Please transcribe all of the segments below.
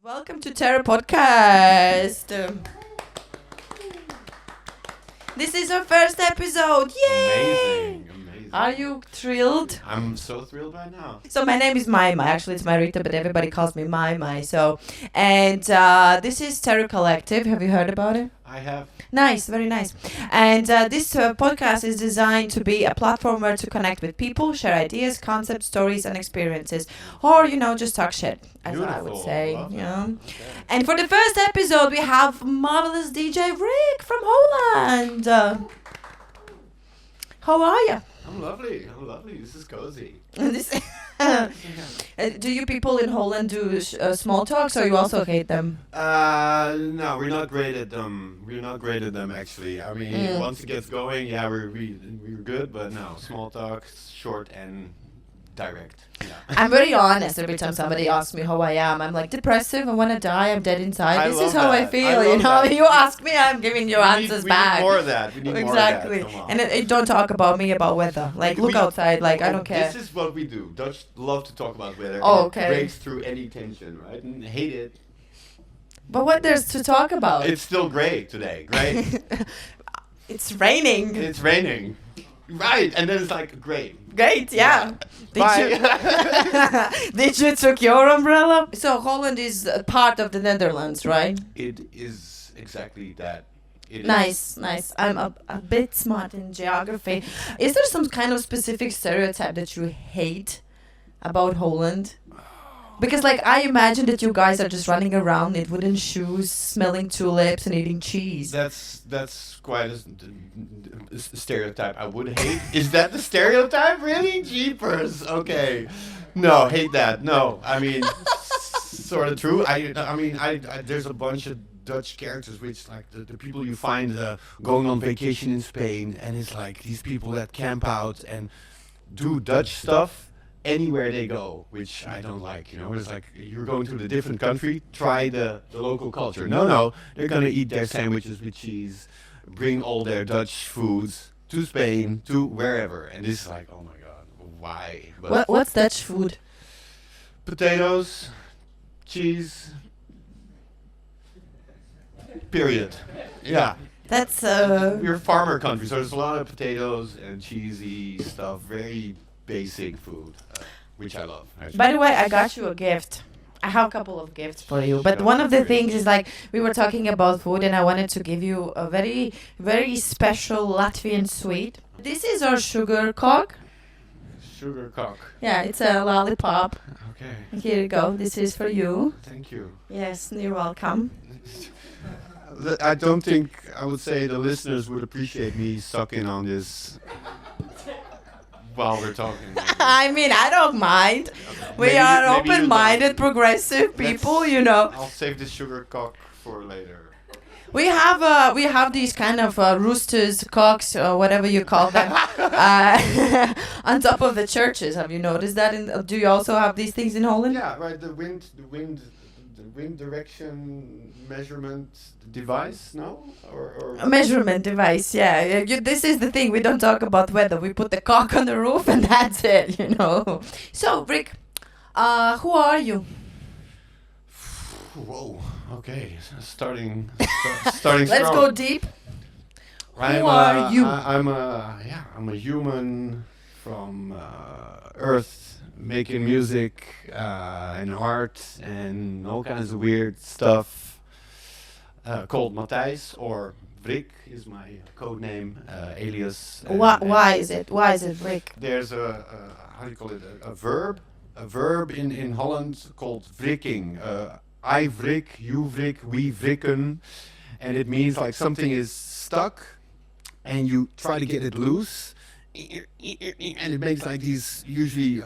Welcome to Terra Podcast. This is our first episode. Yay! Amazing. Are you thrilled? I'm so thrilled right now. So my name is Mai Mai. Actually, it's Rita, but everybody calls me Mai Mai. This is Terra Collective. Have you heard about it? I have. Nice, very nice. And this podcast is designed to be a platform where to connect with people, share ideas, concepts, stories, and experiences, or just talk shit, as I would say. Love that. Yeah. Okay. And for the first episode, we have marvelous DJ Whrikk from Holland. How are you? I'm lovely. This is cozy. Do you people in Holland do small talks, or you also hate them? No, we're not great at them. Actually. I mean, once it gets going, yeah, we're good. But no, small talk, short and direct. Yeah. I'm very honest. Every time somebody asks me how I am, I'm like depressive. I want to die. I'm dead inside. This is how I feel. You ask me, I'm giving you answers back. We need more of that. Exactly. And don't talk about me about weather. Like, look outside. Like, I don't care. This is what we do. Dutch love to talk about weather. Oh, okay. It breaks through any tension, right? And hate it. But what there's to talk about? It's still great today. Great. It's raining. It's raining. Right. And then it's like great. Great, yeah. Bye. Did you took your umbrella? So Holland is a part of the Netherlands, right? It is exactly that. Nice. I'm a bit smart in geography. Is there some kind of specific stereotype that you hate about Holland? Because, I imagine that you guys are just running around in wooden shoes, smelling tulips and eating cheese. That's quite a stereotype I would hate. Is that the stereotype? Really? Jeepers. Okay. No, hate that. No. I mean, sort of true. I mean, there's a bunch of Dutch characters which, the people you find going on vacation in Spain, and it's like these people that camp out and do Dutch stuff anywhere they go, which I don't like. It's like you're going to a different country, try the local culture. No, they're gonna eat their sandwiches with cheese, bring all their Dutch foods to Spain, to wherever, and this is like, oh my god, why? But What's Dutch food? potatoes, cheese, period. Yeah. That's We're a farmer country, so there's a lot of potatoes and cheesy stuff, very basic food, which I love. Actually. By the way, I got you a gift. I have a couple of gifts for you, but one of the things is we were talking about food, and I wanted to give you a very, very special Latvian sweet. This is our sugar cock. Sugar cock. Yeah, it's a lollipop. Okay. Here you go. This is for you. Thank you. Yes, you're welcome. I don't think I would say the listeners would appreciate me sucking on this while we're talking. I mean, I don't mind. We Maybe are you open-minded, don't. progressive people, I'll save the sugar cock for later. We have these kind of roosters, cocks, or whatever you call them, on top of the churches. Have you noticed that? Do you also have these things in Holland? Yeah, right. The wind direction measurement device, no? Or A measurement device, yeah. This is the thing. We don't talk about weather. We put the cock on the roof, and that's it. So, Whrikk, who are you? Whoa. Okay. Starting strong. Let's go deep. Who are you? I'm a human from Earth, making music and art and all kinds of weird stuff. Called Matthijs, or Whrikk is my code name, alias. Why is it Whrikk? There's a how do you call it? A verb in Holland called wrikking. I wrik, you wrik, we wrikken, and it means like something is stuck, and you try to get it loose, and it makes like these usually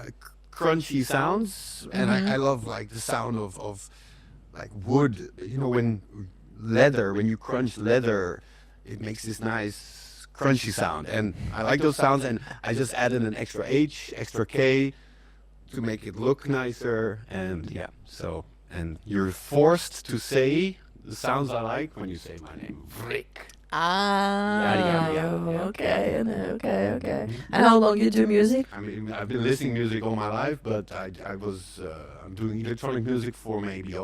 crunchy sounds. And I love the sound of like wood. When you crunch leather, it makes this nice crunchy sound, and I like those sounds. And I just added an extra H, extra K to make it look nicer. And and you're forced to say the sounds I like when you say my name, Whrikk. Okay. And how long you do music? I mean, I've been listening to music all my life, but I'm doing electronic music for maybe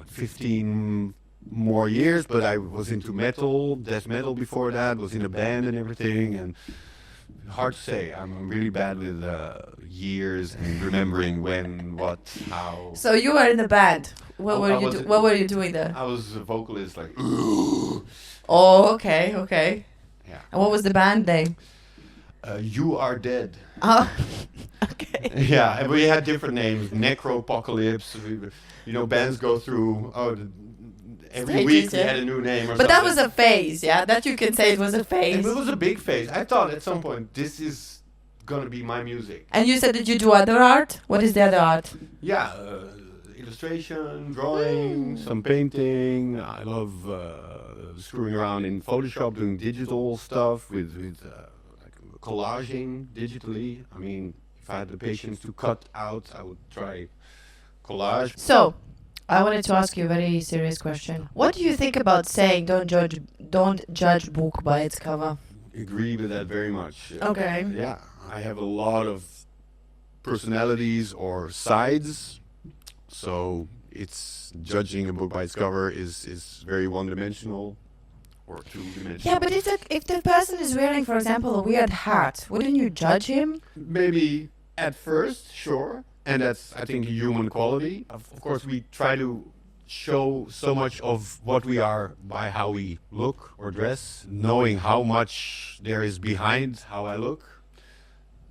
15 more years. But I was into metal, death metal before that. Was in a band and everything, and hard to say. I'm really bad with years and remembering when, what, how. So you were in a band. What were you doing there? I was a vocalist, like. Oh, okay. Yeah. And what was the band name? You Are Dead. Oh, okay. Yeah, and we had different names. Necropocalypse. Bands go through. Every Stages, week we yeah. had a new name. But that was a phase, yeah. That you can say it was a phase. And it was a big phase. I thought at some point this is gonna be my music. And you said that you do other art. What is the other art? Yeah, illustration, drawing, some painting. I love screwing around in Photoshop, doing digital stuff with like collaging digitally. I mean, if I had the patience to cut out, I would try collage. So, I wanted to ask you a very serious question. What do you think about saying don't judge book by its cover? Agree with that very much. Okay. Yeah, I have a lot of personalities or sides, so it's judging a book by its cover is very one-dimensional or two-dimensional. Yeah, but if the person is wearing, for example, a weird hat, wouldn't you judge him? Maybe at first, sure. And that's, I think, a human quality. Of course, we try to show so much of what we are by how we look or dress, knowing how much there is behind how I look.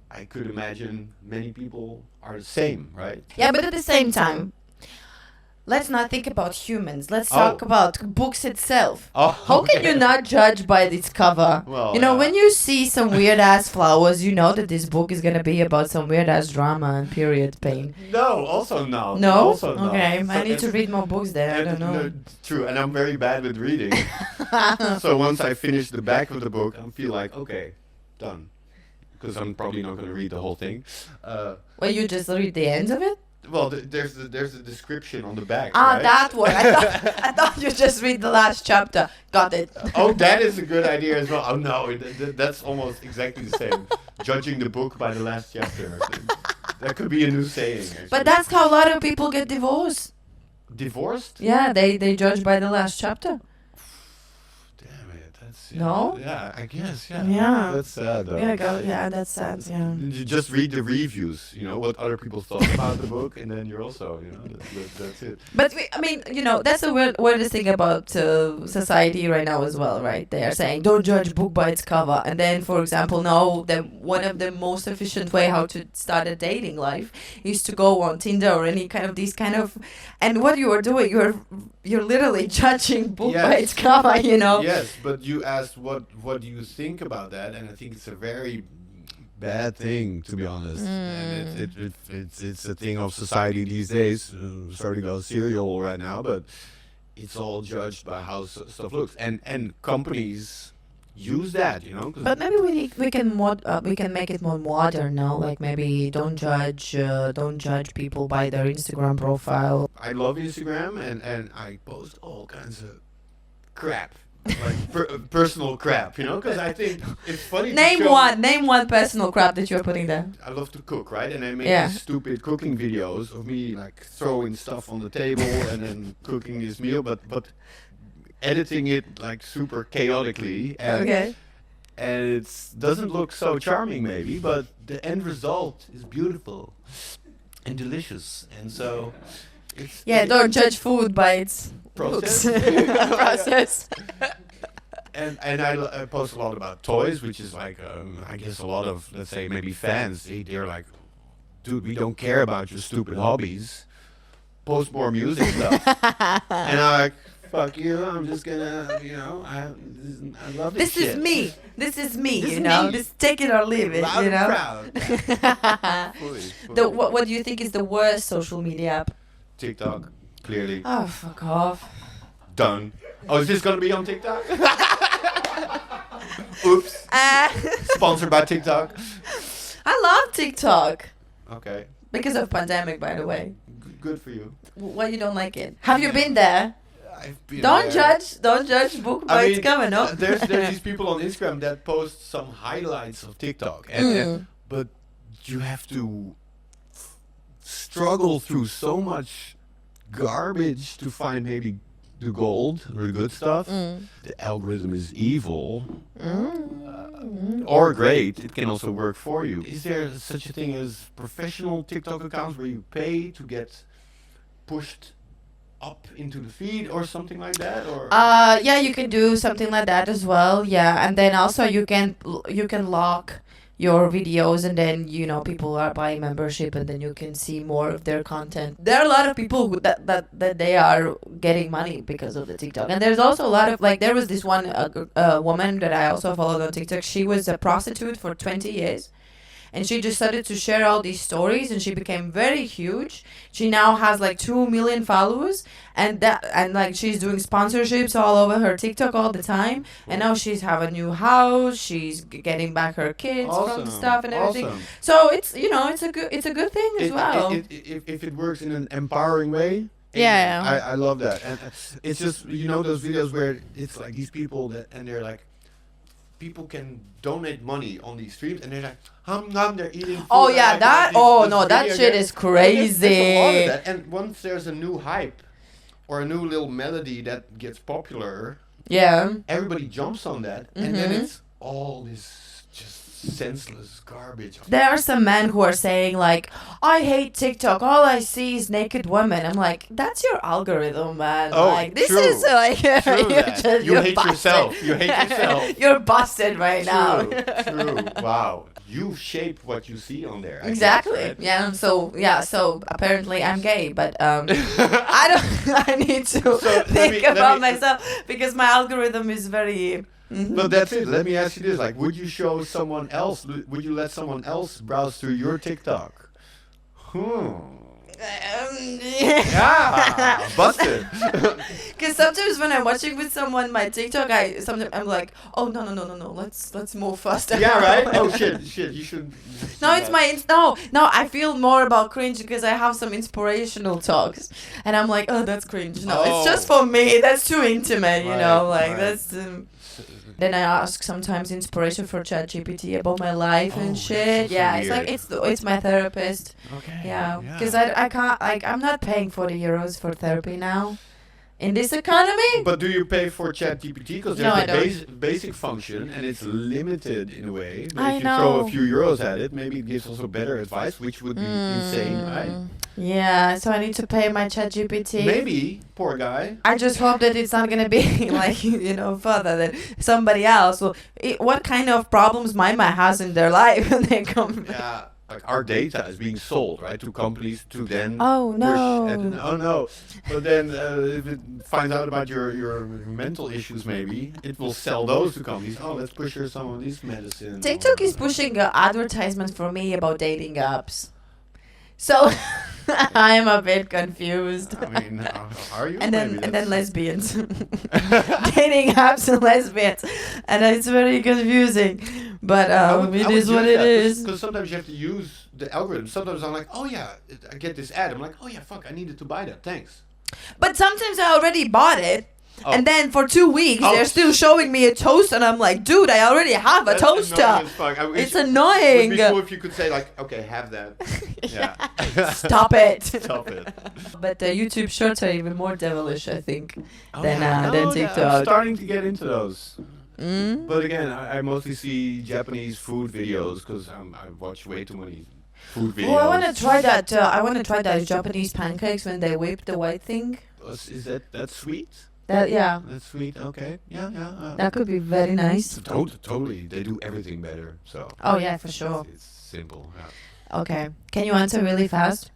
I could imagine many people are the same, right? Yeah, but at the same time, let's not think about humans. Let's talk about books itself. How can you not judge by its cover? Well, when you see some weird ass flowers, you know that this book is gonna be about some weird ass drama and period pain. No, also no. No? Also no. Okay, So I need to read more books there. I don't know. No, true, and I'm very bad with reading. So once I finish the back of the book, I feel like, okay, done. Because I'm probably not going to read the whole thing. Well, you just read the end of it? Well, there's a description on the back. Ah, right? that one. I thought you just read the last chapter. Got it. Oh, that is a good idea as well. Oh no, that's almost exactly the same. Judging the book by the last chapter. That could be a new saying. Actually. But that's how a lot of people get divorced. Divorced? Yeah, they judge by the last chapter. Damn it, that's No? Yeah, I guess. Yeah. Yeah. That's sad though. Yeah, that's sad. Yeah. You just read the reviews, what other people thought about the book, and then you're also, that's it. But that's the weirdest thing about society right now as well, right? They are saying don't judge book by its cover, and then, for example, one of the most efficient way how to start a dating life is to go on Tinder or any kind of and what you are doing, you're literally judging book by its cover, Yes, but you asked what do you think about that, and I think it's a very bad thing, to be honest. And it's a thing of society these days. Starting to go serial right now, but it's all judged by how stuff looks, and companies use that, But maybe we can make it more modern now. Like maybe don't judge people by their Instagram profile. I love Instagram, and I post all kinds of crap. Like personal crap, because I think it's funny. Name one personal crap that you're putting there. I love to cook, right? And I make these stupid cooking videos of me like throwing stuff on the table and then cooking this meal, but editing it like super chaotically. And it doesn't look so charming, maybe, but the end result is beautiful and delicious. And so, don't judge food by its process. process. And I post a lot about toys, which is like, I guess a lot of, let's say, maybe fans, they're like, dude, we don't care about your stupid hobbies. Post more music stuff. And I'm like, fuck you, I'm just gonna, I love this shit. This is me, Just take it or leave it, Loud and proud. Fully. What do you think is the worst social media app? TikTok, clearly. Oh, fuck off. Done. Oh, is this gonna be on TikTok? Oops. Sponsored by TikTok. I love TikTok. Okay. Because of pandemic, by the way. Good for you. Why you don't like it? Have you been there? I've been Don't there. judge book by its cover, no? There's these people on Instagram that post some highlights of TikTok, and but you have to struggle through so much garbage to find maybe the gold or the good stuff. The algorithm is evil. Or great, it can also work for you. Is there such a thing as professional TikTok accounts where you pay to get pushed up into the feed or something like that? Or Yeah, you can do something like that as well. Yeah, and then also you can lock your videos, and then people are buying membership, and then you can see more of their content. There are a lot of people that they are getting money because of the TikTok, and there's also a lot of there was this one woman that I also followed on TikTok. She was a prostitute for 20 years. And she just started to share all these stories, and she became very huge. She now has 2 million followers, and she's doing sponsorships all over her TikTok all the time. And now she's have a new house. She's getting back her kids from stuff and everything. Awesome. So it's it's a good thing as well. If it works in an empowering way. Yeah. I love that. And it's just those videos where it's like these people and they're like, people can donate money on these streams, and they're like, they're eating food. Oh yeah, that shit is crazy. There's a lot of that. And once there's a new hype or a new little melody that gets popular, everybody jumps on that, and then it's all this just senseless garbage. There are some men who are saying I hate TikTok. All I see is naked women. I'm like, that's your algorithm, man. Oh, this true. is You hate yourself. You hate yourself. You're busted right now. True. Wow. You shape what you see on there. Exactly. Guess, right? Yeah. So apparently I'm gay, but I need to think about myself because my algorithm is very. But that's it. Let me ask you this: would you show someone else? Would you let someone else browse through your TikTok? Yeah, busted. Because sometimes when I'm watching with someone my TikTok, I'm like, oh no, let's move faster. Yeah, right. Oh shit, you should. No, it's no. I feel more about cringe because I have some inspirational talks, and I'm like, oh, that's cringe. No, it's just for me. That's too intimate, that's. Then I ask sometimes inspiration for ChatGPT about my life and shit. Yeah, it's my therapist. Okay. Yeah, because I can't I'm not paying €40 for therapy now, in this economy. But do you pay for ChatGPT? Because there's a basic function, and it's limited in a way. But if you throw a few euros at it, maybe it gives also better advice, which would be insane, right? Yeah, so I need to pay my ChatGPT. Maybe, poor guy. I just hope that it's not gonna be further than somebody else. Well, what kind of problems Mai Mai has in their life when they come? Yeah, our data is being sold, right, to companies to then no. But then if it finds out about your mental issues, maybe it will sell those to companies. Oh, let's push her some of these medicine. TikTok is pushing advertisements for me about dating apps. So I am a bit confused. I mean, are you? And then lesbians, dating apps and lesbians, and it's very confusing. But it is what it is. Because sometimes you have to use the algorithm. Sometimes I'm like, oh yeah, I get this ad. I'm like, oh yeah, fuck, I needed to buy that. Thanks. But sometimes I already bought it. And then for 2 weeks, they're still showing me a toaster, and I'm like, dude, I already have a toaster. It's annoying. It would be cool if you could say, okay, have that. Yeah. Stop it. Stop it. But YouTube Shorts are even more devilish, I think, than TikTok. I'm starting to get into those. But again, I mostly see Japanese food videos because I watch way too many food videos. Oh, I want to try that. I want to try those Japanese pancakes when they whip the white thing. Is that sweet? That's sweet. Okay. Yeah. That could be very nice. Totally. They do everything better. So. Oh yeah, for sure. It's simple. Yeah. Okay. Can you answer really fast?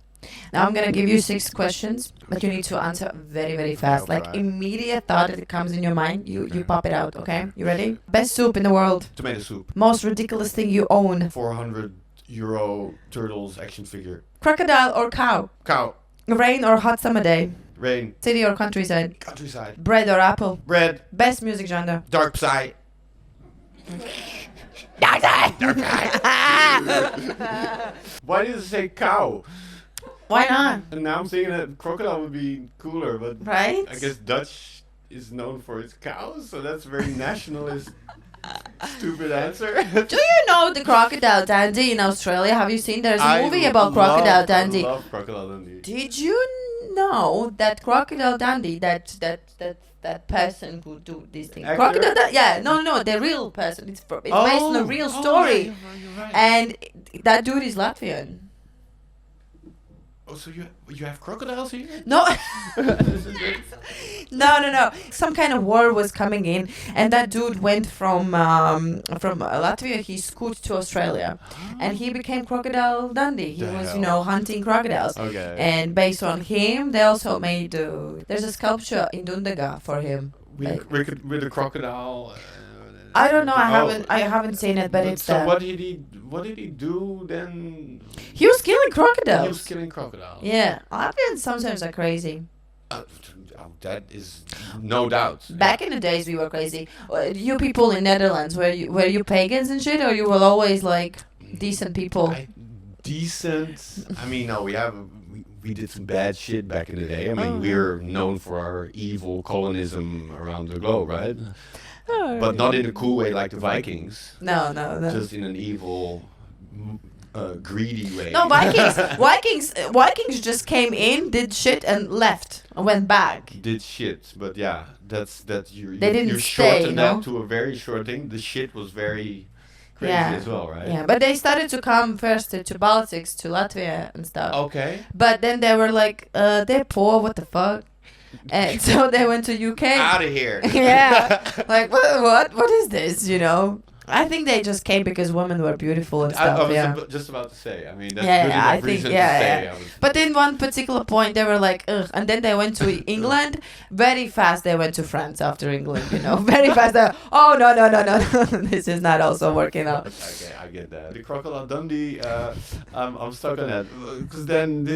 Now I'm gonna give you 6 questions, but you need to answer very, very fast. Immediate thought that comes in your mind, you pop it out. Okay. You ready? Best soup in the world. Tomato soup. Most ridiculous thing you own. €400 turtles action figure. Crocodile or cow? Cow. Rain or hot summer day? Rain. City or countryside? Countryside. Bread or apple? Bread. Best music genre? Dark side. Dark side. Why did it say cow? Why not? And now I'm thinking that crocodile would be cooler, but Right? I guess Dutch is known for its cows, so that's a very nationalist, stupid answer. Do you know the Crocodile Dundee in Australia? Have you seen? There's a movie about Crocodile Dundee. I love Crocodile Dundee. Did you know that Crocodile Dundee, that person who do these things? Actor? Crocodile Dundee, no, the real person. It's based on a real story. Yeah, you're right. And that dude is Latvian. Oh, so you have crocodiles here? No. No. Some kind of war was coming in, and that dude went from Latvia. He scooted to Australia, and he became Crocodile Dundee. He was, hunting crocodiles. Okay. And based on him, they also made there's a sculpture in Dundaga for him. With a crocodile. I don't know. I haven't seen it, but it's. So what did he do then? He was killing crocodiles. He was killing crocodiles. Yeah, Latvians sometimes are crazy. That is no doubt. Back in the days, we were crazy. You people in Netherlands, were you pagans and shit, or you were always like decent people? Decent. I mean, no, we did some bad shit back in the day. I mean, we're known for our evil colonism around the globe, right? But not in a cool way like the Vikings. No. Just in an evil, greedy way. No, Vikings just came in, did shit, and left, and went back. Did shit, but yeah, that's you. They didn't you stay, shortened that to a very short thing. The shit was very crazy as well, right? Yeah, but they started to come first to Baltics, to Latvia and stuff. Okay. But then they were like, they're poor, what the fuck? And so they went to UK. Out of here. Yeah. Like, what is this, I think they just came because women were beautiful and stuff. I was just about to say. I mean, that's good enough reason to say. But in one particular point, they were like, ugh. And then they went to England. Very fast, they went to France after England, Very fast. Oh, no. This is not also working out. Okay, I get that. The Crocodile Dundee, I'm stuck on that. Because then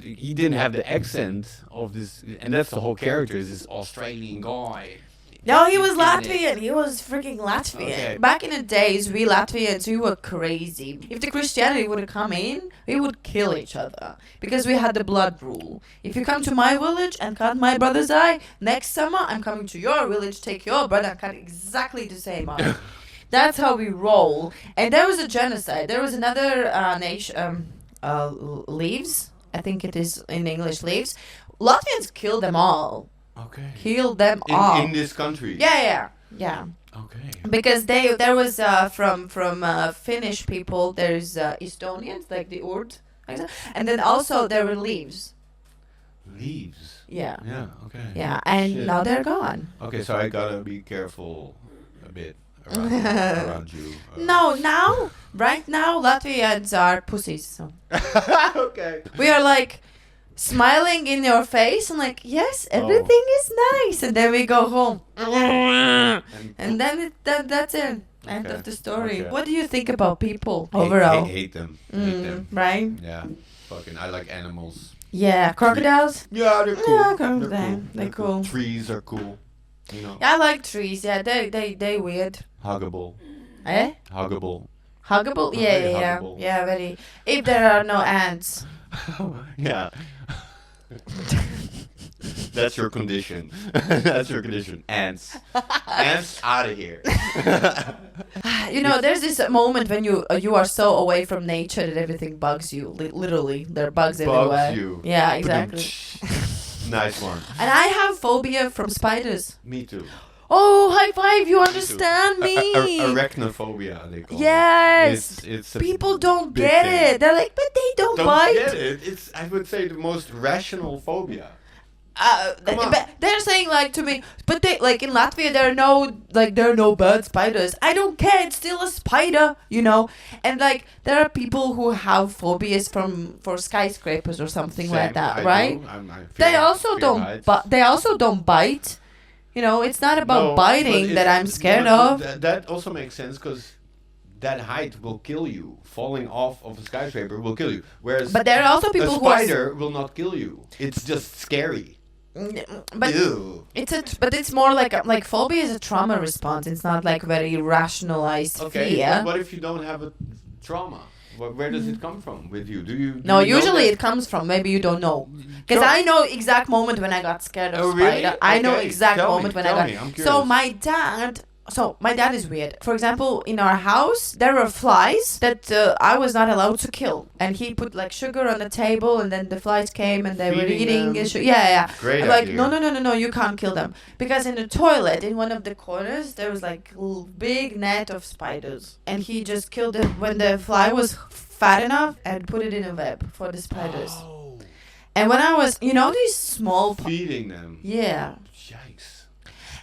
he didn't have the accent of this, and that's the whole character, is this Australian guy. No, he was Latvian. He was freaking Latvian. Okay. Back in the days, we Latvians, we were crazy. If the Christianity would have come in, we would kill each other. Because we had the blood rule. If you come to my village and cut my brother's eye, next summer I'm coming to your village, take your brother and cut exactly the same eye. That's how we roll. And there was a genocide. There was another nation, Leaves. I think it is in English, Leaves. Latvians killed them all. Okay. Killed them all. In this country? Yeah. Okay. Because there was from Finnish people, there's Estonians, like the Urd, and then also there were Leaves. Leaves? Yeah. Yeah, okay. Yeah, and Shit. now they're gone. Okay, so I gotta be careful a bit around you. No, right now, Latvians are pussies. So. Okay. We are like smiling in your face and like, yes, everything is nice. And then we go home. And then that's it. End of the story. Okay. What do you think about people overall? Hate them. Hate them. Right? Yeah. Fucking, I like animals. Yeah, crocodiles? Yeah, they're cool. Yeah, They're cool. Trees are cool. Yeah, I like trees. Yeah, they weird. Huggable. Eh? Huggable. Huggable? Very Yeah. huggable. Yeah, very. If there are no ants. Yeah. That's your condition. That's your condition. Ants. Ants out of here. There's this moment when you are so away from nature that everything bugs you. Literally, there are bugs everywhere. Bugs you. Yeah, exactly. Nice one. And I have phobia from spiders. Me too. Oh, high five! You understand me. Arachnophobia, they call Yes. it. It's People don't big get thing. it. They're like, but they don't Don't bite. get it. It's, I would say, the most rational phobia. Come on. But they're saying like to me, but they like in Latvia there are no bird spiders. I don't care. It's still a spider, And like there are people who have phobias for skyscrapers or something like that, right? They also don't bite. It's not about biting that I'm scared of. That also makes sense because that height will kill you. Falling off of a skyscraper will kill you. Whereas But there are also people a spider will not kill you. It's just scary. But Ew. it's more like phobia is a trauma response. It's not like very rationalized Okay, fear. but what if you don't have a trauma? Where does it come from with you? Do you? No, you know usually that- it comes from, maybe you don't know. Because Sure. I know exact moment when I got scared of Oh, really? spider. I know Okay, exact tell moment me, when I tell got. me, I'm So curious. my dad is weird. For example, in our house, there were flies that I was not allowed to kill. And he put like sugar on the table, and then the flies came and they were Feeding eating. them? Yeah. Great I'm like, idea. no, you can't kill them. Because in the toilet, in one of the corners, there was like big net of spiders. And he just killed it when the fly was fat enough and put it in a web for the spiders. Oh, And when I was, these small... feeding them. Yeah. Yikes.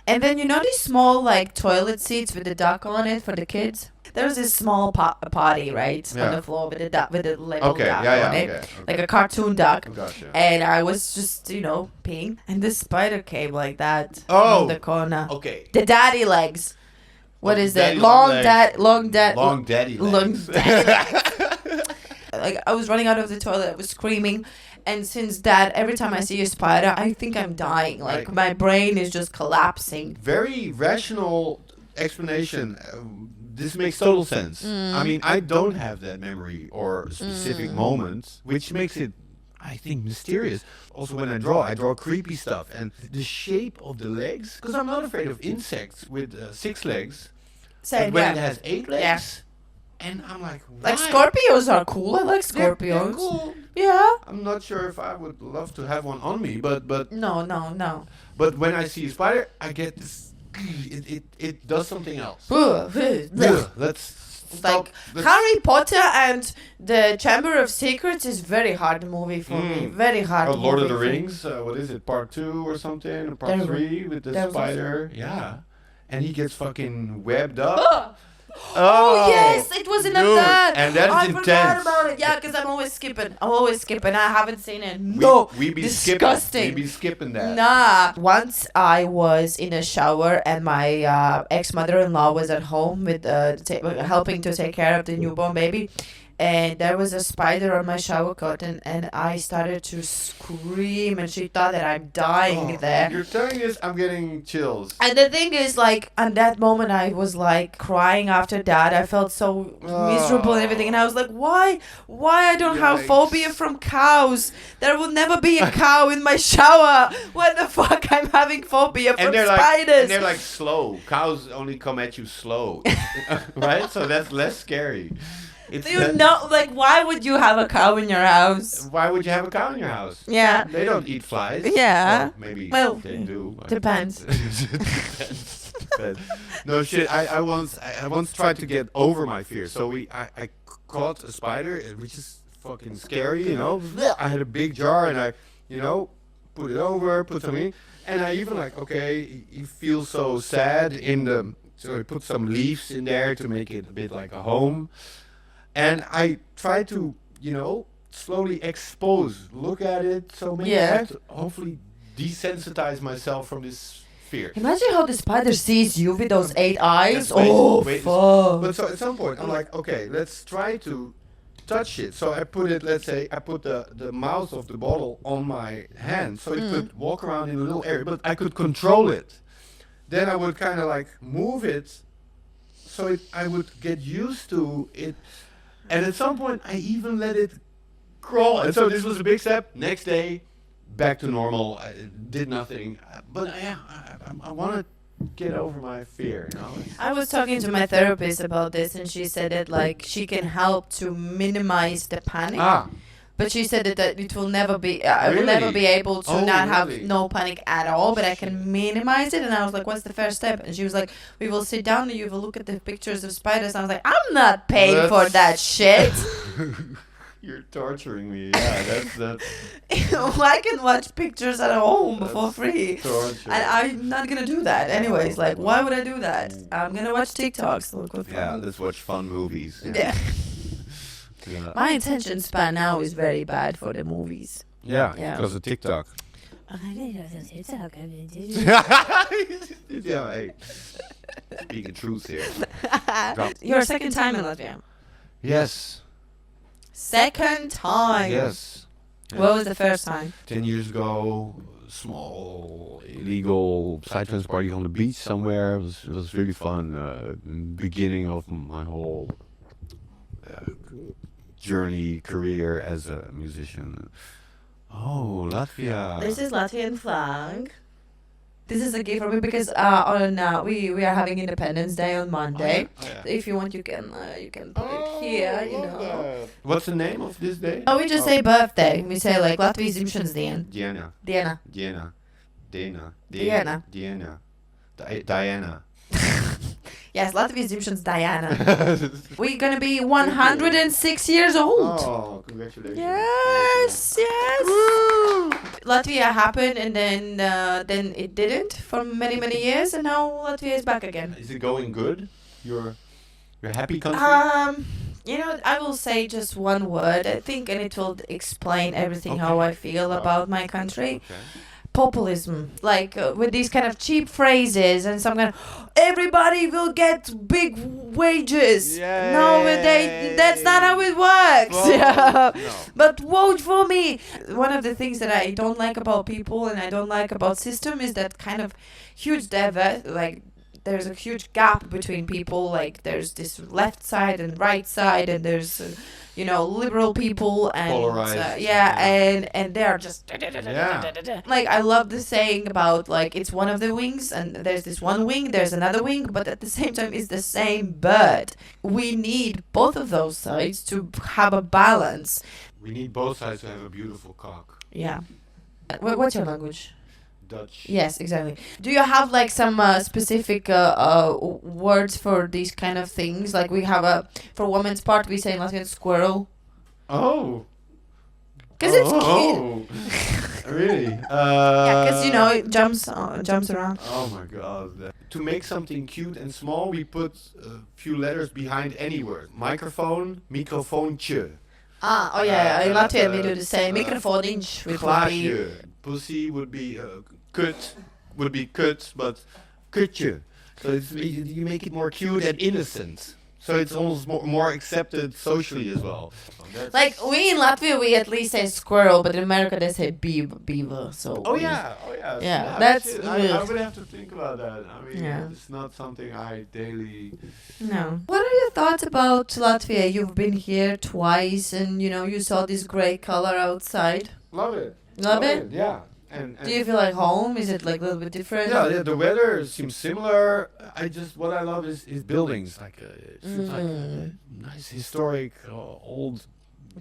And then these small like toilet seats with the duck on it for the kids. There was this small potty, right, on Yeah. the floor with the label Okay, duck yeah, on it, okay. like a cartoon duck. Gotcha. And I was just peeing, and this spider came like that Oh. from the corner. Okay. The daddy legs. What is Daddy it? long legs. Long daddy long legs. daddy legs. Like I was running out of the toilet, I was screaming. And since that, every time I see a spider, I think I'm dying. Like Right. my brain is just collapsing. Very rational explanation. This makes total sense. I mean, I don't have that memory or specific moments, which makes it, I think, mysterious. Also, when I draw creepy stuff, and the shape of the legs, because I'm not afraid of insects with 6 legs. Same, But when yeah. it has 8 legs, and I'm like, why? Like Scorpios are cool. I like They're Scorpios. cool. Yeah. I'm not sure if I would love to have one on me, but No. but when I see a spider, I get this. It does something else. Ugh. Ugh, let's stop. Like Let's- Harry Potter and the Chamber of Secrets is very hard movie for me. Very hard. Oh, Lord of the movie for me. Rings. What is it? Part 2 or something? Or part There was- 3 with the there was spider. Yeah, and he gets fucking webbed up. Ugh. Oh yes, it was in dude, that. and that is I intense. forgot about it. Yeah, because I'm always skipping. I haven't seen it. No, we be disgusting. skipping. We be skipping that. Nah. Once I was in a shower and my ex-mother-in-law was at home with helping to take care of the newborn baby, and there was a spider on my shower curtain, and I started to scream, and she thought that I'm dying Oh, there. You're telling this, I'm getting chills. And the thing is, like, at that moment, I was, like, crying after that. I felt so miserable and everything. And I was like, why I don't have Yikes. phobia from cows? There will never be a cow in my shower. What the fuck? I'm having phobia from And they're spiders. like slow. Cows only come at you slow, right? So that's less scary. It's Do you know, like, why would you have a cow in your house? Why would you have a cow in your house? Yeah. They don't eat flies. Yeah. Well, maybe Well, they do. depends. Depends. But no shit. I once tried to get over my fear. So I caught a spider, which is fucking scary. You know. I had a big jar and I put it over, put some in, and I even you feel so sad so I put some leaves in there to make it a bit like a home. And I try to, slowly look at it, so maybe I Yeah. have to hopefully desensitize myself from this fear. Imagine how the spider sees you with those 8 eyes. Just wait, Oh, wait. fuck. But so at some point, I'm like, okay, let's try to touch it. So I put it, let's say, I put the mouth of the bottle on my hand, so it could walk around in a little area, but I could control it. Then I would kind of like move it, so I would get used to it. And at some point, I even let it crawl. And so this was a big step. Next day, back to normal. I did nothing. But yeah, I want to get over my fear. I was talking to my therapist about this, and she said that like she can help to minimize the panic. But she said that it will never be. I will never Really? be able to Oh, not have really? no panic at all. But I can minimize it. And I was like, "What's the first step?" And she was like, "We will sit down and you will look at the pictures of spiders." And I was like, "I'm not paying for that shit. You're torturing me. Yeah, that's I can watch pictures at home for free." torture. And I'm not gonna do that anyways. Like, why would I do that? I'm gonna watch TikToks. Look what Yeah, fun. let's watch fun movies. Yeah. Yeah. My attention span now is very bad for the movies. Yeah, Yeah. because of TikTok. Yeah, hey. Speaking truth here. Your second time in Latvia. Yes. Second time. Yes. What was the first time? 10 years ago, small illegal psytrance party on the beach somewhere. It was really fun. Beginning of my whole journey, career as a musician? Oh, Latvia. This is Latvian flag. This is a gift for me because we are having Independence Day on Monday. Oh, yeah. If you want, you can put it here. You know. That. What's the name of this day? Oh, we just say birthday. We say like Latvijas dzimšanas diena. Diana. Diana. Diana. Dana. Diana. Diana. Diana. Yes, Latvijas dzimšanas Diana. We're gonna be 106 years old. Oh, congratulations. Yes, yes. Woo! Latvia happened and then it didn't for many, many years, and now Latvia is back again. Is it going good? Your happy country? You know, I will say just one word, I think, and it will explain everything how I feel about my country. Okay. Populism, like with these kind of cheap phrases and some kind of everybody will get big wages. Yay. No, that's not how it works. Well, no. But vote for me. One of the things that I don't like about people and I don't like about system is that kind of huge there's a huge gap between people. Like there's this left side and right side, and there's liberal people and Polarized. and they're just like, I love the saying about like it's one of the wings and there's this one wing, there's another wing, but at the same time it's the same bird. We need both of those sides to have a balance. We need both sides to have a beautiful cock. Yeah. What's your language? Dutch. Yes, exactly. Do you have like some specific words for these kind of things? Like we have for women's part, we say in Latvian squirrel. Oh. Because it's cute. Really? Yeah, because it jumps around. Oh my god. To make something cute and small, we put a few letters behind any word. Microphone, microfoontje. Oh yeah, in Latvia we do the same. Microfoon-inch. Glaasje. Pussy would be kut, but kutje. So you make it more cute and innocent. So it's almost more accepted socially as well. Like we in Latvia, we at least say squirrel, but in America they say beaver. So. Oh yeah. Yeah, that's. I would have to think about that. I mean, Yeah. it's not something I daily. No. What are your thoughts about Latvia? You've been here twice, and you saw this great color outside. Love it. Love it? Yeah. And Do you feel like home? Is it like a little bit different? yeah, the weather seems similar. What I love is buildings. Like it seems like nice historic old.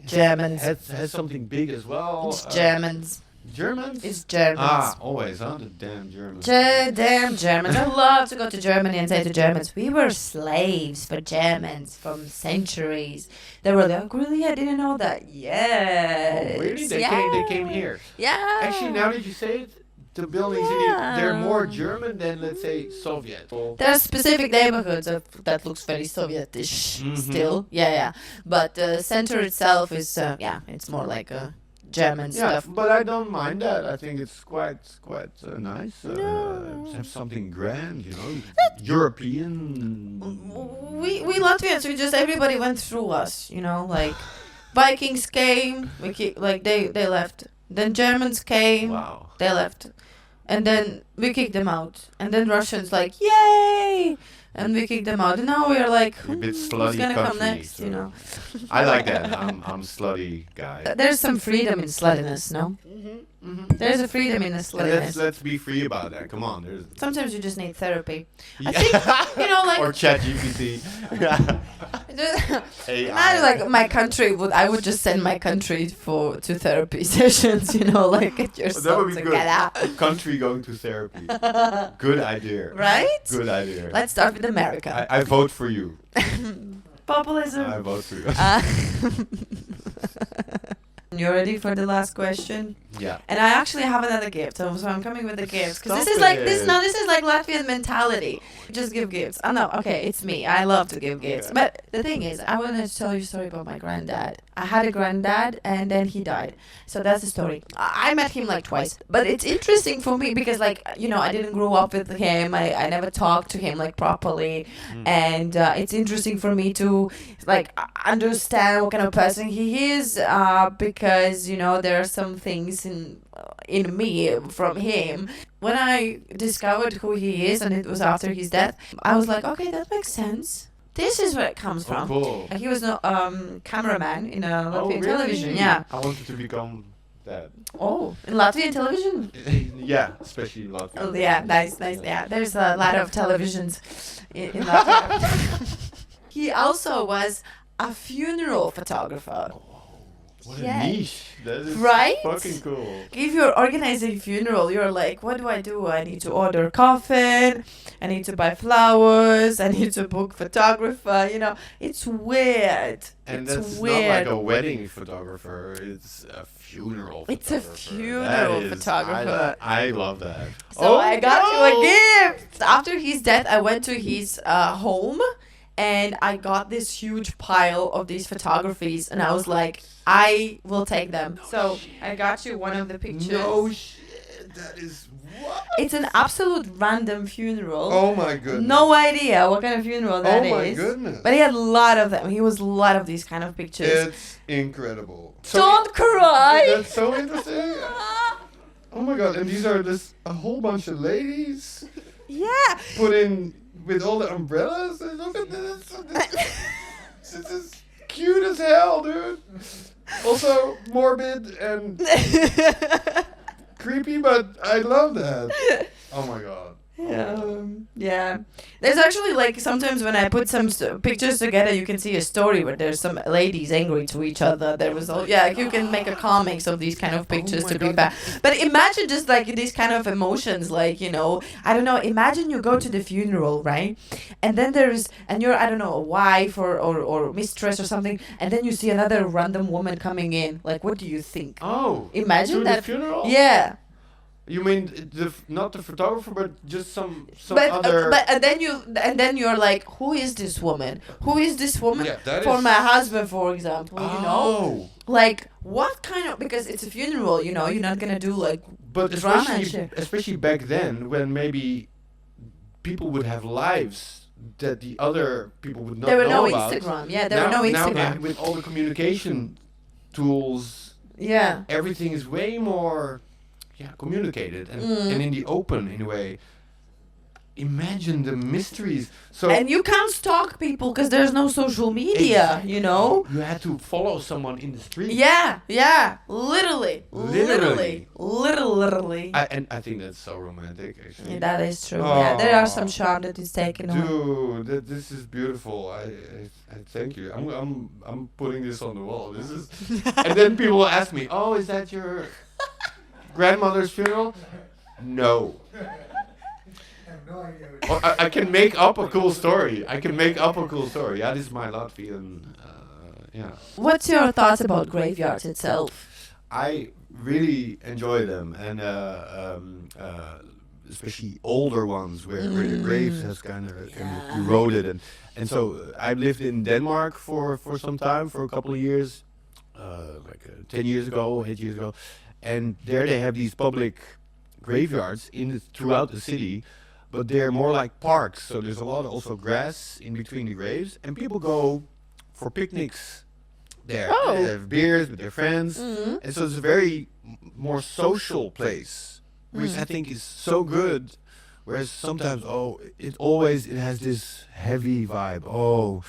Germans. Has something big as well. It's Germans. Germans? It's Germans. Always, huh? The damn Germans. Damn Germans. I love to go to Germany and say to Germans, we were slaves for Germans from centuries. They were like, really? I didn't know that. Yes. Oh, really? They came here. Yeah. Actually, now that you say it, the buildings they're more German than, let's say, Soviet. There are specific neighborhoods that looks very Sovietish still. Yeah. But the center itself is, it's more like a German stuff. But I don't mind that. I think it's quite nice. Have something grand, European. We Latvians, everybody went through us, like Vikings came, they left. Then Germans came, Wow. they left. And then we kicked them out. And then Russians like, yay! And we kicked them out. And now we are like, A bit who's slutty gonna come country, next, so- I like that. I'm slutty guy. There's some freedom in sluttiness, no? There's a freedom in the sluttiness. Let's be free about that. Come on, there's. Sometimes you just need therapy. I Yeah. think, like... Or ChatGPT. Not like my country I would just send my country to therapy sessions, like get That yourself would be together. good. Country going to therapy. Good idea. Right? Good idea. Let's start with America. I vote for you. Populism. I vote for you. You ready for the last question? Yeah. And I actually have another gift, so I'm coming with the gifts because Stop this is like it. this is like Latvian mentality. Just give gifts. Oh no, okay, it's me. I love to give gifts. Okay. But the thing is, I want to tell you a story about my granddad. I had a granddad, and then he died. So that's the story. I met him like twice, but it's interesting for me because I didn't grow up with him. I never talked to him like properly, and it's interesting for me to understand what kind of person he is because there are some things in me from him. When I discovered who he is, and it was after his death, I was like, okay, that makes sense. This is where it comes from. Cool. He was a cameraman in a Latvian really? television. Yeah. I wanted to become that. Oh, in Latvian television? Yeah, especially in Latvia. Oh, yeah, nice. Yeah, there's a lot of televisions in Latvia. He also was a funeral photographer. What Yeah. a niche. That is Right? fucking cool. If you're organizing funeral, you're like, what do? I need to order coffin. I need to buy flowers. I need to book photographer. You know, it's weird. And it's that's weird. not like a wedding photographer. It's a funeral photographer. It's a funeral photographer. I love that. So I got you a gift. After his death, I went to his home. And I got this huge pile of these photographies, and I was like, I will take them. So I got you one of the pictures. No shit. That is what? It's an absolute random funeral. Oh my goodness. No idea what kind of funeral that is. Oh my goodness. But he had a lot of them. He was a lot of these kind of pictures. It's incredible. Don't cry. That's so interesting. Oh my god. And these are just a whole bunch of ladies Yeah. put in with all the umbrellas. And look at this. This is cute as hell, dude. Also morbid and creepy, but I love that. Oh my god. Yeah. There's actually like sometimes when I put some pictures together, you can see a story where there's some ladies angry to each other. There was you can make a comics of these kind of pictures to be bad. But imagine just like these kind of emotions, like, you know, I don't know. Imagine you go to the funeral, right? And then you're, I don't know, a wife or mistress or something, and then you see another random woman coming in. Like, what do you think? Oh. Imagine to that the funeral? Yeah. You mean not the photographer, but just some But other. and then you're like, who is this woman? Who is this woman? Yeah, that For is- my husband, for example, you know, Oh. like what kind of, because it's a funeral, you know, you're not gonna do like But drama and shit. especially back then, when maybe people would have lives that the other people would not there were know no about. Instagram. Yeah, there were no Now Instagram. with all the communication tools, Yeah. everything is way more communicated and in the open in a way. Imagine the mysteries. So And you can't stalk people because there's no social media, Exactly. you know? You had to follow someone in the street. Yeah. Literally. And I think that's so romantic, actually. Yeah, that is true. Yeah, there are some charm that is taken on. Dude, this is beautiful. I thank you. I'm putting this on the wall. This is, and then people will ask me, "Oh, is that your grandmother's funeral?" No. Or I can make up a cool story. Yeah, this is my Latvian. Yeah. What's your thoughts about graveyards itself? I really enjoy them, and especially older ones where the graves has kind of eroded, and so I lived in Denmark for some time, for a couple of years, 10 years ago, 8 years ago, and there they have these public graveyards throughout the city, but they're more like parks. So there's a lot of also grass in between the graves, and people go for picnics there. Oh. They have beers with their friends, and so it's a very more social place, which I think is so good. Whereas sometimes, it has this heavy vibe. Oh,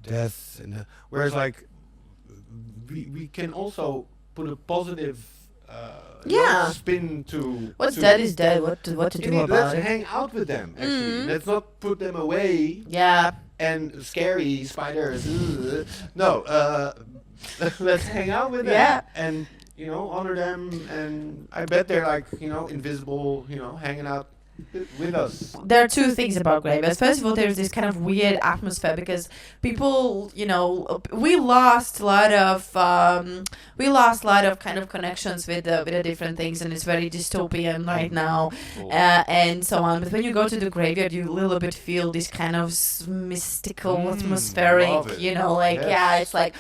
death, and whereas like we can also put a positive spin to What's to dead is dead. What to do Indeed, about let's it? hang out with them. Actually, let's not put them away Yeah. and scary spiders. Ugh. No, let's hang out with them Yeah. and honor them. And I bet they're like invisible, hanging out with us. There are two things about graveyards. First of all, there's this kind of weird atmosphere because people, we lost a lot of kind of connections with the different things, and it's very dystopian right now, and so on. But when you go to the graveyard, you a little bit feel this kind of mystical, atmospheric, love it. It's like.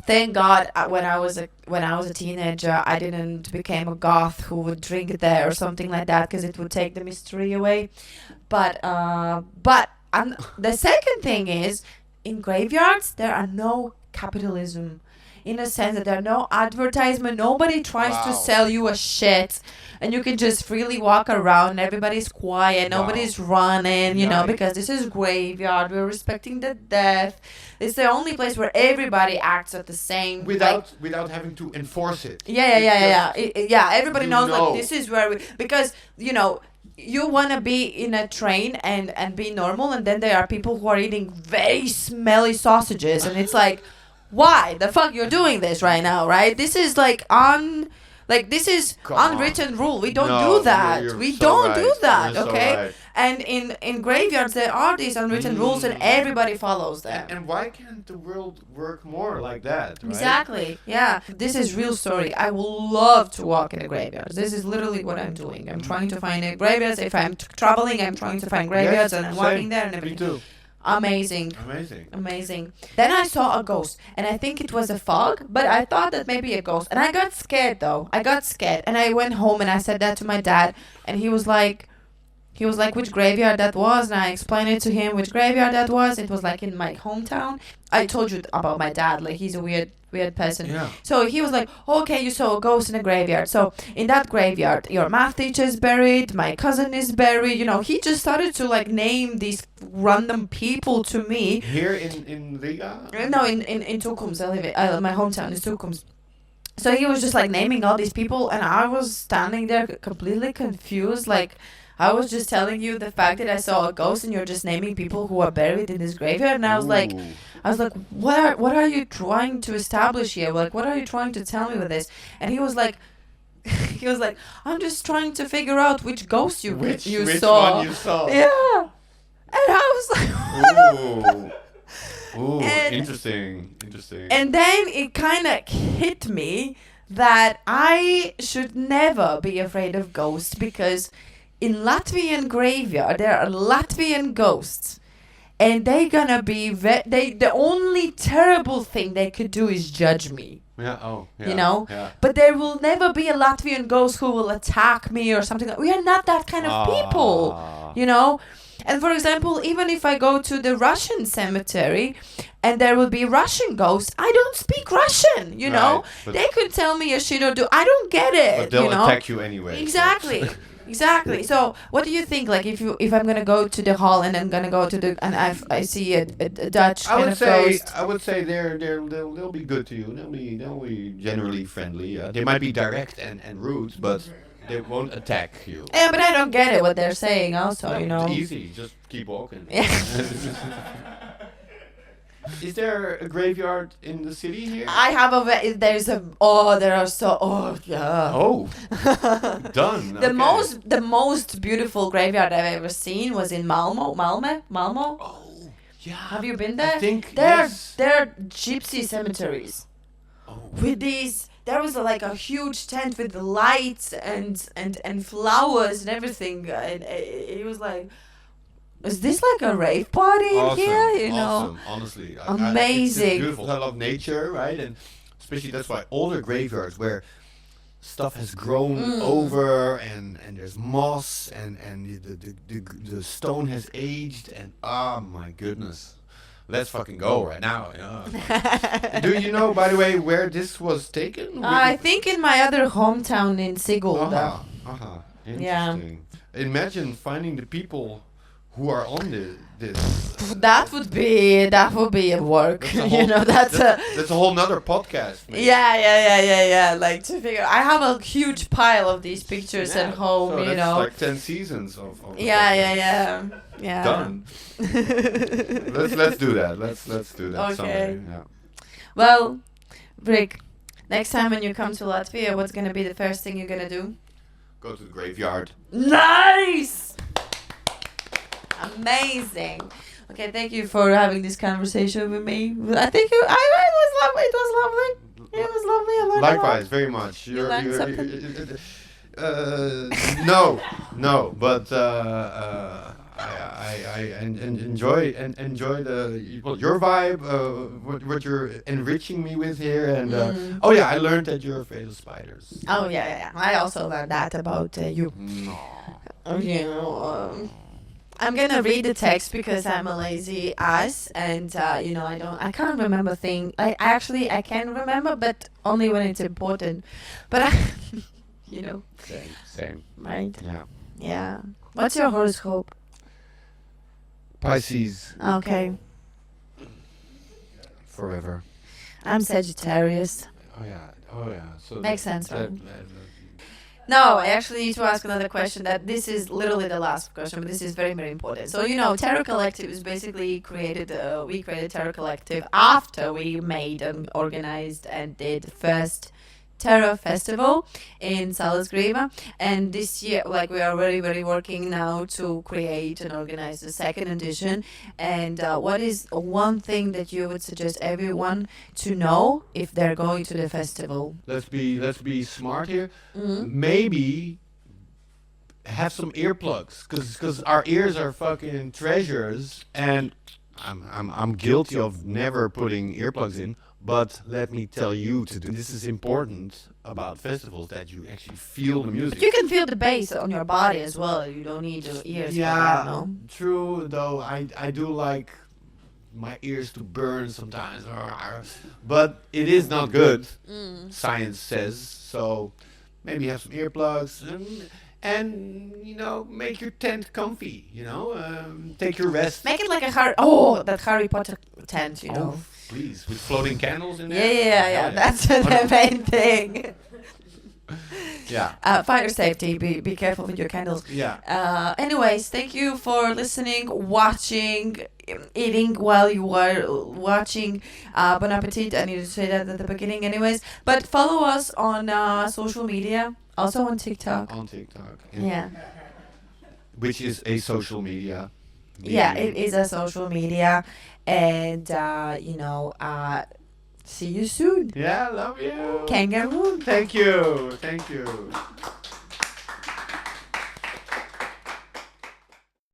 Thank God, when I was a teenager, I didn't become a goth who would drink there or something like that, because it would take the mystery away. But the second thing is, in graveyards there are no capitalism. in a sense that there are no advertisement. Nobody tries to sell you a shit. And you can just freely walk around. Everybody's quiet. Nobody's running, you know, because this is graveyard. We're respecting the death. It's the only place where everybody acts at the same. Without having to enforce it. Yeah. Everybody knows like this is where because you know you want to be in a train and be normal, and then there are people who are eating very smelly sausages, and it's like, why the fuck you're doing this right now, right? This is like this is unwritten rule. We don't do that. We don't do that, okay? And in graveyards, there are these unwritten rules, and everybody follows them. And why can't the world work more like that, right? Exactly, yeah. This is real story. I would love to walk in a graveyard. This is literally what I'm doing. I'm trying to find a graveyards. If I'm traveling, I'm trying to find graveyards, and I'm walking there and everything. Me too. Amazing. Then I saw a ghost, and I think it was a fog, but I thought that maybe a ghost. And I got scared, though. And I went home and I said that to my dad, and he was like, which graveyard that was? And I explained it to him, which graveyard that was. It was like in my hometown. I told you about my dad, like he's a weird person. Yeah. So he was like, okay, you saw a ghost in a graveyard. So in that graveyard, your math teacher is buried, my cousin is buried. You know, he just started to like name these random people to me. Here in Riga? No, in Tukums. I live my hometown is Tukums. So he was just like naming all these people, and I was standing there completely confused, like, I was just telling you the fact that I saw a ghost and you're just naming people who are buried in this graveyard. And I was like, what are you trying to establish here? Like, what are you trying to tell me with this? And he was like, I'm just trying to figure out which ghost you saw. One you saw. Yeah. And I was like, Ooh, interesting. And then it kind of hit me that I should never be afraid of ghosts, because in Latvian graveyard, there are Latvian ghosts, and they're gonna be the only terrible thing they could do is judge me. Yeah. You know? Yeah. But there will never be a Latvian ghost who will attack me or something. We are not that kind of people, you know? And for example, even if I go to the Russian cemetery and there will be Russian ghosts, I don't speak Russian, you know? They could tell me a shit or do. I don't get it. But they'll you know? attack you anyway. Exactly. Exactly. So, what do you think? Like, if I'm gonna go to the hall and I'm gonna go to I see a Dutch kind of ghost. I would say they'll be good to you. They'll be generally friendly. They might be direct and rude, but they won't attack you. Yeah, but I don't get it what they're saying. Also, you know. It's easy. Just keep walking. Yeah. Is there a graveyard in the city here? I have there are so yeah. Oh, done. The most beautiful graveyard I've ever seen was in Malmo. Oh, yeah. Have you been there? I think there are gypsy cemeteries. Oh. With these, there was like a huge tent with lights and flowers and everything. And it was like, is this like a rave party in here? You know, honestly, amazing. It's beautiful. I love nature, right? And especially that's why older graveyards where stuff has grown over and there's moss and the stone has aged and oh my goodness, let's fucking go right now. Do you know, by the way, where this was taken? I think in my other hometown in Sigulda. Interesting. Yeah. Imagine finding the people who are on this. That would be a work. That's a whole nother podcast. Maybe. Yeah. Like to figure. I have a huge pile of these pictures at home. So that's like 10 seasons of Yeah. Done. let's do that. Let's do that someday. Yeah. Well, Whrikk, next time when you come to Latvia, what's gonna be the first thing you're gonna do? Go to the graveyard. Nice. Amazing. Okay, thank you for having this conversation with me. I think it was lovely. It was lovely. I learned Likewise, very much. You learned something? No, but I enjoy your vibe, what you're enriching me with here, and I learned that you're afraid of spiders. Oh yeah. I also learned that about you. No. I'm gonna read the text because I'm a lazy ass, and I can't remember thing. I can remember, but only when it's important. But Same. right? Yeah. Yeah. What's your horoscope? Pisces Okay, forever. I'm Sagittarius. Oh yeah. So Makes sense, right? No, I actually need to ask another question. That this is literally the last question, but this is very, very important. So Terra Collective is basically created. We created Terra Collective after we made and organized and did the first Terra Festival in Riga, and this year, like, we are very, very working now to create and organize the second edition. And what is one thing that you would suggest everyone to know if they're going to the festival? Let's be smart here. Mm-hmm. Maybe have some earplugs, because our ears are fucking treasures, and I'm guilty of never putting earplugs in. But let me tell you to do. This is important about festivals, that you actually feel the music. But you can feel the bass on your body as well. You don't need your ears. For that, no? True. Though I do like my ears to burn sometimes, but it is not good. Science says so. Maybe have some earplugs and make your tent comfy. Take your rest. Make it like that Harry Potter tent. Oh, please, with floating candles in there. Yeah. That's the main thing. Yeah. Fire safety. Be careful with your candles. Yeah. Anyways, thank you for listening, watching, eating while you were watching. Bon appetit. I need to say that at the beginning, anyways. But follow us on social media, also on TikTok. On TikTok. Yeah. Which is a social media. Yeah, it is a social media, and see you soon. Yeah, love you. Kangaroo. Thank you.